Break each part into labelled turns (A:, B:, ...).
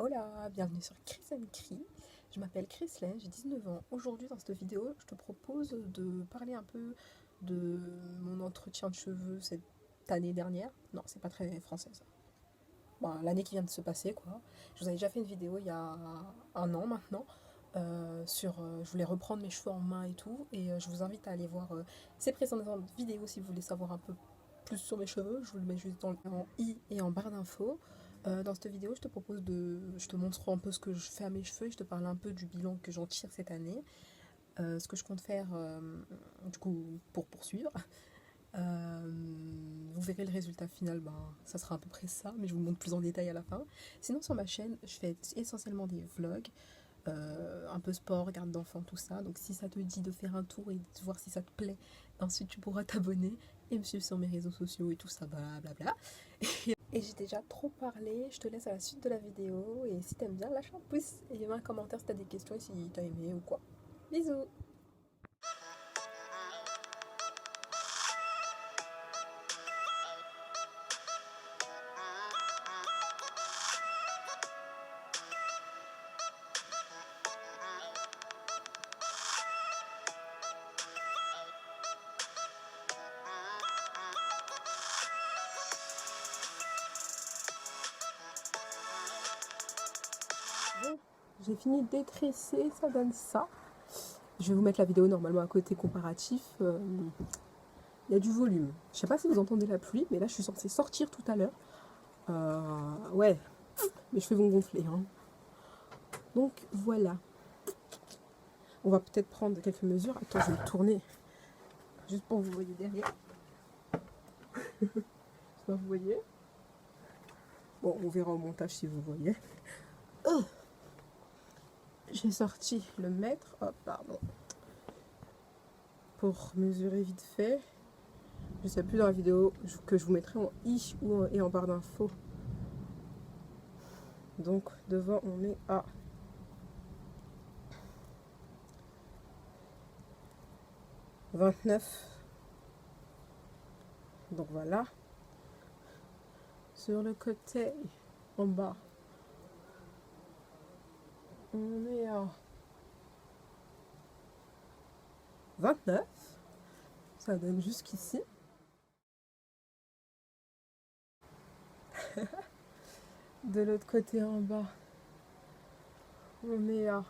A: Hola, bienvenue sur Chris Cri. Je m'appelle Chrisley, j'ai 19 ans. Aujourd'hui dans cette vidéo, je te propose de parler un peu de mon entretien de cheveux cette année dernière. Non, c'est pas très français ça. Bon, l'année qui vient de se passer quoi. Je vous avais déjà fait une vidéo il y a un an maintenant je voulais reprendre mes cheveux en main et tout. Et je vous invite à aller voir ces précédentes vidéos si vous voulez savoir un peu plus sur mes cheveux. Je vous le mets juste en i et en barre d'infos. Dans cette vidéo, je te montre un peu ce que je fais à mes cheveux et je te parle un peu du bilan que j'en tire cette année, ce que je compte faire du coup pour poursuivre. Vous verrez le résultat final, ben, ça sera à peu près ça, mais je vous le montre plus en détail à la fin. Sinon sur ma chaîne, je fais essentiellement des vlogs, un peu sport, garde d'enfants, tout ça. Donc si ça te dit de faire un tour et de voir si ça te plaît, ensuite tu pourras t'abonner et me suivre sur mes réseaux sociaux et tout ça, blablabla. Et j'ai déjà trop parlé, je te laisse à la suite de la vidéo. Et si t'aimes bien, lâche un pouce et mets un commentaire si t'as des questions et si t'as aimé ou quoi. Bisous. Bon, j'ai fini de détresser, ça donne ça. Je vais vous mettre la vidéo normalement à côté comparatif. Il y a du volume. Je sais pas si vous entendez la pluie, mais là je suis censée sortir tout à l'heure. Ouais, mes cheveux vont gonfler. Hein. Donc voilà. On va peut-être prendre quelques mesures. Attends, je vais me tourner. Juste pour que vous voyez derrière. Vous voyez. Bon, on verra au montage si vous voyez. J'ai sorti le mètre. Oh, pardon. Pour mesurer vite fait. Je sais plus dans la vidéo que je vous mettrai en i et en barre d'infos. Donc devant on est à 29. Donc voilà. Sur le côté en bas, on est à 29. Ça donne jusqu'ici. De l'autre côté en bas, on est à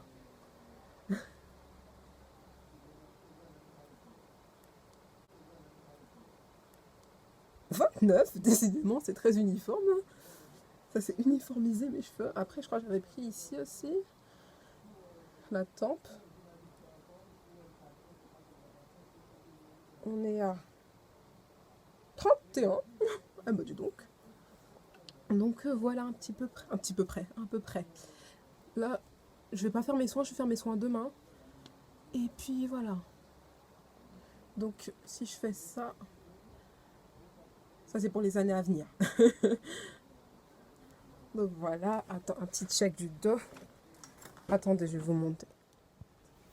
A: 29. Décidément, c'est très uniforme. Ça s'est uniformisé mes cheveux. Après, je crois que j'avais pris ici aussi la tempe. On est à 31. Ah bah dis donc. Donc voilà un peu près. Là, je vais pas faire mes soins, je vais faire mes soins demain. Et puis voilà. Donc si je fais ça, ça c'est pour les années à venir. Donc voilà, attends, un petit check du dos. Attendez, je vais vous monter.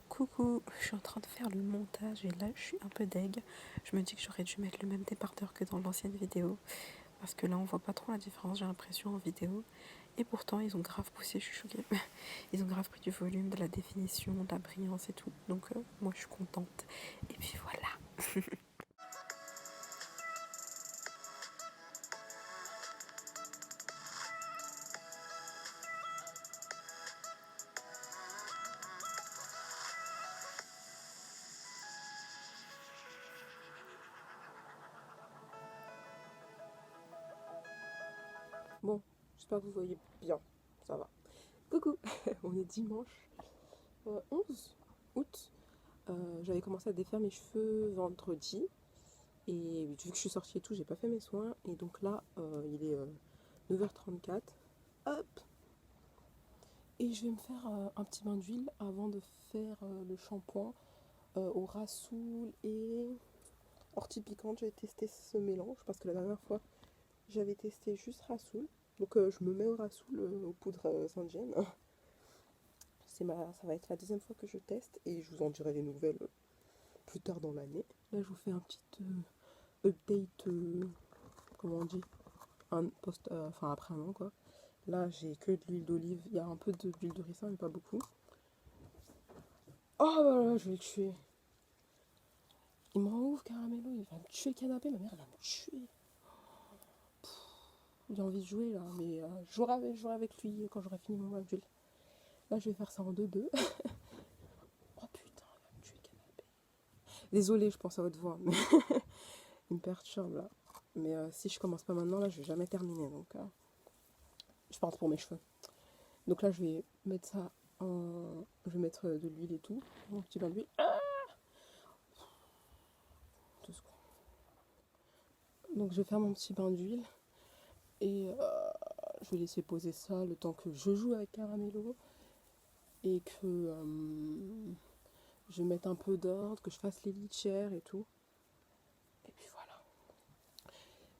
A: Coucou, je suis en train de faire le montage et là je suis un peu deg. Je me dis que j'aurais dû mettre le même dépardeur que dans l'ancienne vidéo. Parce que là on voit pas trop la différence, j'ai l'impression en vidéo. Et pourtant ils ont grave poussé, je suis choquée. Ils ont grave pris du volume, de la définition, de la brillance et tout. Donc moi je suis contente. Et puis voilà. Bon, j'espère que vous voyez bien, ça va. Coucou, on est dimanche 11 août. J'avais commencé à défaire mes cheveux vendredi. Et vu que je suis sortie et tout, j'ai pas fait mes soins. Et donc là, il est 9h34. Hop! Et je vais me faire un petit bain d'huile avant de faire le shampoing au rassoul et ortie piquante. J'ai testé ce mélange parce que la dernière fois, j'avais testé juste rassoul. Donc je me mets au rassoul aux poudres Saint-Gemme. Ça va être la deuxième fois que je teste et je vous en dirai des nouvelles plus tard dans l'année. Là, je vous fais un petit update, comment on dit, enfin après un an quoi. Là, j'ai que de l'huile d'olive. Il y a un peu d'huile de ricin, mais pas beaucoup. Oh là là, je vais le tuer. Il me rend ouf, Caramello. Il va me tuer le canapé. Ma mère, elle va me tuer. J'ai envie de jouer là, mais je jouerai avec lui quand j'aurai fini mon match. Là, je vais faire ça en 2-2. Oh putain, il va me tuer le canapé. Désolée, je pense à votre voix, mais il me perturbe là. Mais si je commence pas maintenant, là, je vais jamais terminer. Donc, je pense pour mes cheveux. Donc là, je vais mettre ça en. Je vais mettre de l'huile et tout. Mon petit bain d'huile. Donc, je vais faire mon petit bain d'huile. Et je vais laisser poser ça le temps que je joue avec Caramello. Et que je mette un peu d'ordre, que je fasse les litières et tout. Et puis voilà.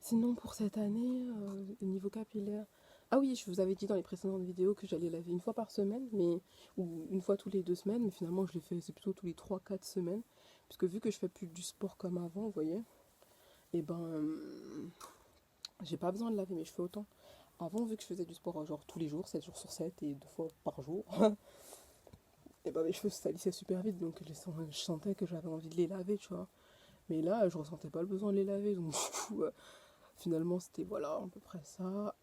A: Sinon, pour cette année, niveau capillaire. Ah oui, je vous avais dit dans les précédentes vidéos que j'allais laver une fois par semaine, ou une fois tous les 2 semaines, mais finalement je l'ai fait, c'est plutôt tous les 3-4 semaines. Parce que vu que je fais plus du sport comme avant, vous voyez, et j'ai pas besoin de laver mes cheveux autant. Avant, vu que je faisais du sport genre tous les jours, 7 jours sur 7 et 2 fois par jour, et mes cheveux se salissaient super vite, donc je sentais que j'avais envie de les laver, tu vois. Mais là, je ressentais pas le besoin de les laver, donc du coup, finalement, c'était voilà, à peu près ça.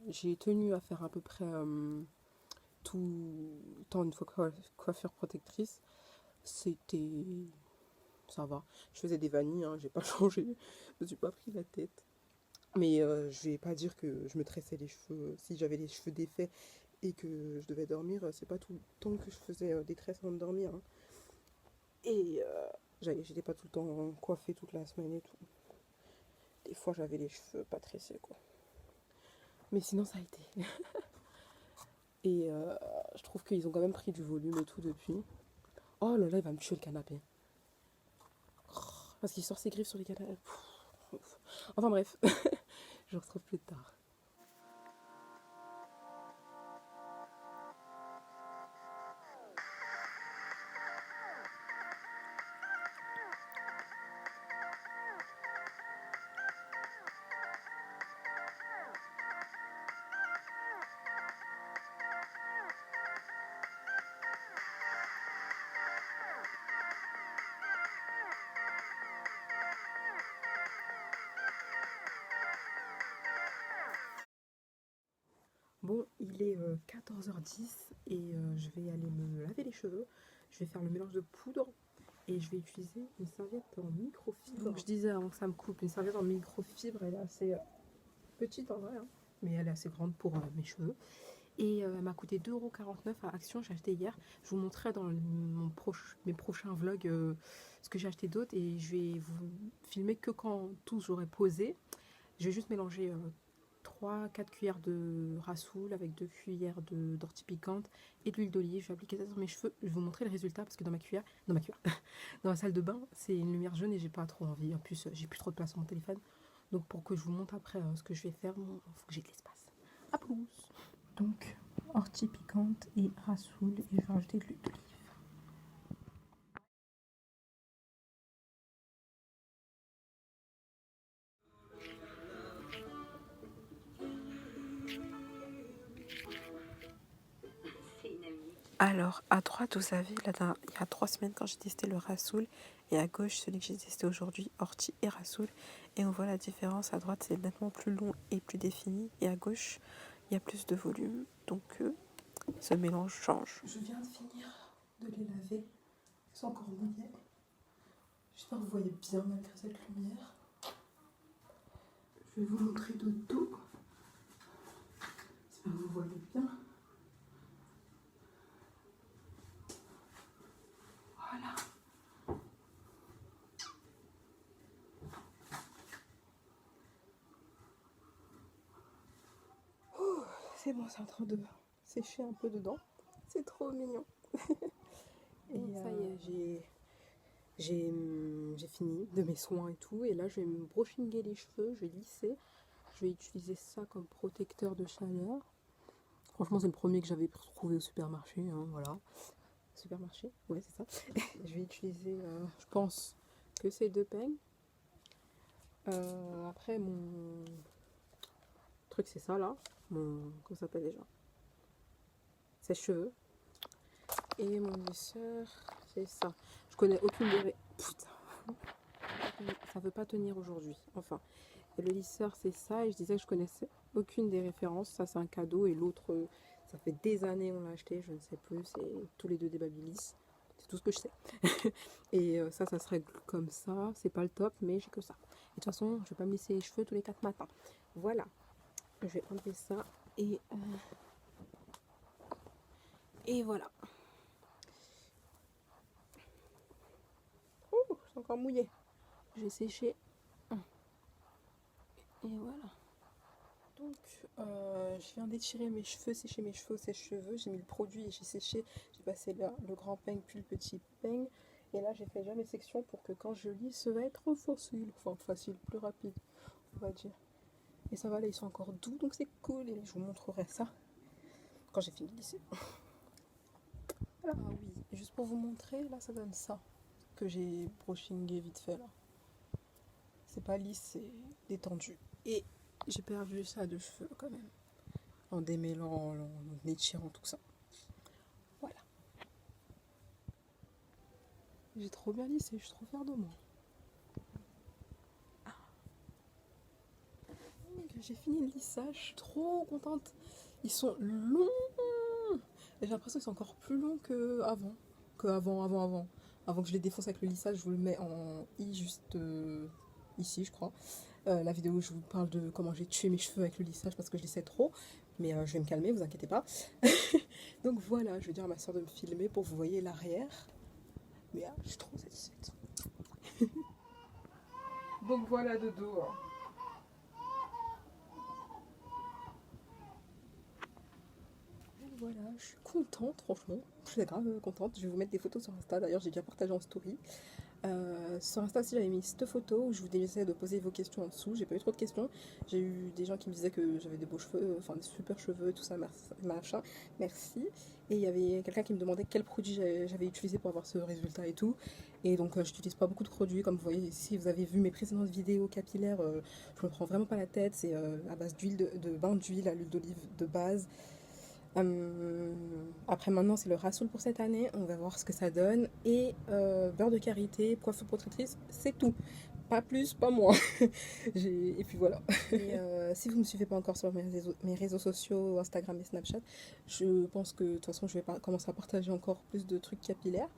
A: J'ai tenu à faire à peu près tout temps une fois coiffure protectrice. C'était. Ça va. Je faisais des vanilles, hein, j'ai pas changé. Je me suis pas pris la tête. Mais je vais pas dire que je me tressais les cheveux. Si j'avais les cheveux défaits et que je devais dormir, c'est pas tout le temps que je faisais des tresses avant de dormir. Hein. Et j'étais pas tout le temps coiffée toute la semaine et tout. Des fois, j'avais les cheveux pas tressés, quoi. Mais sinon, ça a été. Et je trouve qu'ils ont quand même pris du volume et tout depuis. Oh là là, il va me tuer le canapé. Parce qu'il sort ses griffes sur les canapés. Enfin bref, je vous retrouve plus tard. Bon, il est 14h10 et je vais aller me laver les cheveux. Je vais faire le mélange de poudre et je vais utiliser une serviette en microfibre. Donc je disais avant que ça me coupe, une serviette en microfibre, elle est assez petite en vrai, hein, mais elle est assez grande pour mes cheveux. Et elle m'a coûté 2,49 € à Action, j'ai acheté hier. Je vous montrerai dans mes prochains vlogs ce que j'ai acheté d'autre et je vais vous filmer que quand tout j'aurai posé. Je vais juste mélanger 3-4 cuillères de rassoul avec 2 cuillères d'ortie piquante et de l'huile d'olive. Je vais appliquer ça sur mes cheveux. Je vais vous montrer le résultat parce que dans ma salle de bain, c'est une lumière jaune et j'ai pas trop envie. En plus, j'ai plus trop de place sur mon téléphone. Donc pour que je vous montre après ce que je vais faire, il faut que j'ai de l'espace. À plus. Donc, ortie piquante et rassoul et je vais rajouter de l'huile d'olive. Alors, à droite, vous savez, là, il y a 3 semaines, quand j'ai testé le rassoul, et à gauche, celui que j'ai testé aujourd'hui, ortie et rassoul. Et on voit la différence. À droite, c'est nettement plus long et plus défini. Et à gauche, il y a plus de volume. Donc, ce mélange change. Je viens de finir de les laver. Ils sont encore mouillés. J'espère que vous voyez bien malgré cette lumière. Je vais vous montrer de dos. J'espère que vous voyez bien. Voilà. Oh, c'est bon, c'est en train de sécher un peu dedans. C'est trop mignon. Et ça y est, j'ai fini de mes soins et tout. Et là, je vais me brushiner les cheveux, je vais lisser. Je vais utiliser ça comme protecteur de chaleur. Franchement, c'est le premier que j'avais trouvé au supermarché. Hein, voilà. Supermarché, ouais, c'est ça. Je vais utiliser, je pense que ces 2 peignes. Après, mon truc c'est ça là, mon, comment ça s'appelle déjà, sèche-cheveux. Et mon lisseur c'est ça. Je connais aucune des... Putain, ça veut pas tenir aujourd'hui. Enfin, et le lisseur c'est ça, et je disais que je connaissais aucune des références. Ça c'est un cadeau, et l'autre, ça fait des années on l'a acheté, je ne sais plus, c'est tous les deux des Babyliss. C'est tout ce que je sais. Et ça se règle comme ça, c'est pas le top, mais j'ai que ça. Et de toute façon, je vais pas me lisser les cheveux tous les 4 matins. Voilà, je vais enlever ça, et voilà. Oh, c'est encore mouillé. Je vais sécher. Et voilà. Donc, je viens d'étirer mes cheveux, sécher mes cheveux au sèche-cheveux. J'ai mis le produit et j'ai séché. J'ai passé le grand peigne puis le petit peigne. Et là, j'ai fait déjà mes sections pour que quand je lisse, ça va être facile. Enfin, facile, plus rapide, on va dire. Et ça va, là, ils sont encore doux, donc c'est cool. Et je vous montrerai ça quand j'ai fini de lisser. Voilà. Ah oui, juste pour vous montrer, là, ça donne ça. Que j'ai brushingé vite fait, là. C'est pas lisse, c'est détendu. Et j'ai perdu ça de cheveux quand même. En démêlant, en étirant tout ça. Voilà. J'ai trop bien lissé, je suis trop fière de moi. Ah. J'ai fini le lissage, je suis trop contente. Ils sont longs. Et j'ai l'impression qu'ils sont encore plus longs qu'avant. Avant que je les défonce avec le lissage, je vous le mets en i juste ici, je crois. La vidéo où je vous parle de comment j'ai tué mes cheveux avec le lissage parce que je lissais trop. Mais je vais me calmer, vous inquiétez pas. Donc voilà, je vais dire à ma soeur de me filmer pour que vous voyez l'arrière. Mais je suis trop satisfaite. Donc voilà de dos. Voilà, je suis contente, franchement. Je suis grave contente. Je vais vous mettre des photos sur Insta. D'ailleurs, j'ai déjà partagé en story. Sur Insta aussi, j'avais mis cette photo où je vous disais de poser vos questions en dessous. J'ai pas eu trop de questions. J'ai eu des gens qui me disaient que j'avais des beaux cheveux, enfin des super cheveux, tout ça, machin. Merci. Et il y avait quelqu'un qui me demandait quel produit j'avais utilisé pour avoir ce résultat et tout. Et donc, je n'utilise pas beaucoup de produits. Comme vous voyez, si vous avez vu mes précédentes vidéos capillaires, je me prends vraiment pas la tête. C'est à base d'huile, de bain d'huile à l'huile d'olive de base. Après maintenant c'est le Rassoul pour cette année, on va voir ce que ça donne. Et beurre de karité, coiffure protectrice, c'est tout. Pas plus, pas moins. Et puis voilà. Et si vous ne me suivez pas encore sur mes réseaux sociaux, Instagram et Snapchat, je pense que de toute façon je vais commencer à partager encore plus de trucs capillaires.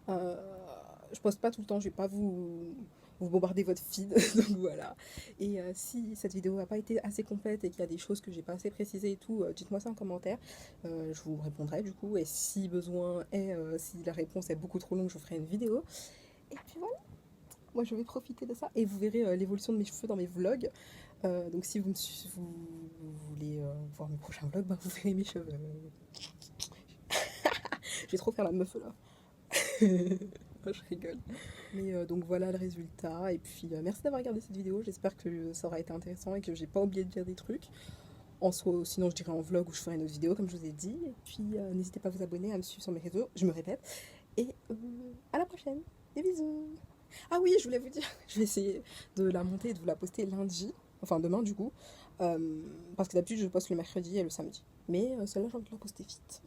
A: Je poste pas tout le temps, je vais pas vous bombarder votre feed, donc voilà. Et si cette vidéo n'a pas été assez complète et qu'il y a des choses que j'ai pas assez précisées et tout, dites-moi ça en commentaire, je vous répondrai du coup. Et si besoin est, si la réponse est beaucoup trop longue, je vous ferai une vidéo. Et puis voilà, moi je vais profiter de ça et vous verrez l'évolution de mes cheveux dans mes vlogs. Donc si vous voulez voir mes prochains vlogs, bah, vous verrez mes cheveux. Je vais trop faire la meuf là. Je rigole. Mais donc voilà le résultat. Et puis merci d'avoir regardé cette vidéo. J'espère que ça aura été intéressant et que j'ai pas oublié de dire des trucs. En soi, sinon je dirais en vlog où je ferai une autre vidéo comme je vous ai dit. Et puis n'hésitez pas à vous abonner, à me suivre sur mes réseaux. Je me répète. Et à la prochaine. Des bisous. Ah oui, je voulais vous dire, je vais essayer de la monter et de vous la poster lundi. Enfin demain du coup. Parce que d'habitude je poste le mercredi et le samedi. Mais celle-là j'ai envie de la poster vite.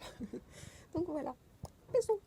A: Donc voilà. Bisous.